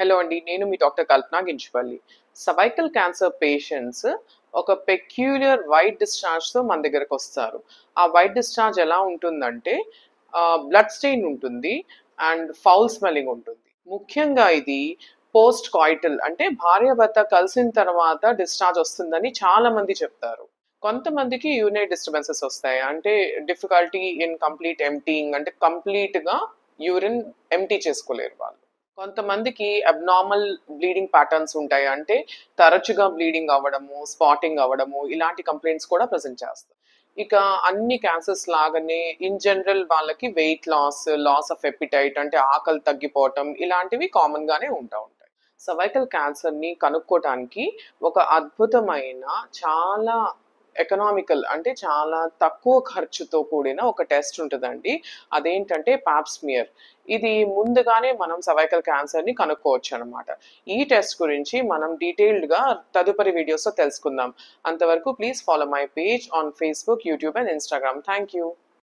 Hello అండి. నేను మీ doctor కల్పన గించుపల్లి. Cervical cancer patients ఒక పెక్యూలియర్ వైట్ డిశ్చార్జ్‌తో మన దగ్గరకొస్తారు. ఆ వైట్ డిశ్చార్జ్ ఎలా ఉంటుందంటే బ్లడ్ స్టెయిన్ ఉంటుంది అండ్ ఫౌల్ స్మెల్లింగ్ ఉంటుంది. ముఖ్యంగా ఇది పోస్ట్ కాయిటల్ అంటే భార్యాభర్త కలిసిన తర్వాత డిశ్చార్జ్ వస్తుందని చాలా మంది చెప్తారు. కొంతమందికి యూరినరీ డిస్టర్బెన్సెస్ వస్తాయి. అంటే డిఫికల్టీ ఇన్ కంప్లీట్ ఎంప్టీయింగ్ అంటే కంప్లీట్‌గా యూరిన్ ఎంప్టీ చేసుకోలేరు వాళ్ళు. కొంతమందికి అబ్నార్మల్ బ్లీడింగ్ ప్యాటర్న్స్ ఉంటాయి. అంటే తరచుగా బ్లీడింగ్ అవ్వడము, స్పాటింగ్ అవ్వడము ఇలాంటి కంప్లెయింట్స్ కూడా ప్రెజెంట్ చేస్తారు. ఇక అన్ని క్యాన్సర్స్ లాగానే ఇన్ జనరల్ వాళ్ళకి weight loss, loss of appetite అంటే ఆకలి తగ్గిపోవటం ఇలాంటివి కామన్ గానే ఉంటాయి. సర్వైకల్ క్యాన్సర్‌ని కనుక్కోటానికి ఒక అద్భుతమైన చాలా ఎకనామికల్ అంటే చాలా తక్కువ ఖర్చుతో కూడిన ఒక టెస్ట్ ఉంటదండి. అదేంటంటే పాప్ స్మియర్. ఇది ముందుగానే మనం సర్వైకల్ క్యాన్సర్‌ని కనుక్కోవచ్చనమాట. ఈ టెస్ట్ గురించి మనం డీటెయిల్డ్‌గా తదుపరి వీడియోస్‌లో తెలుసుకుందాం. అంతవరకు please follow my page on Facebook, YouTube and Instagram. Thank you.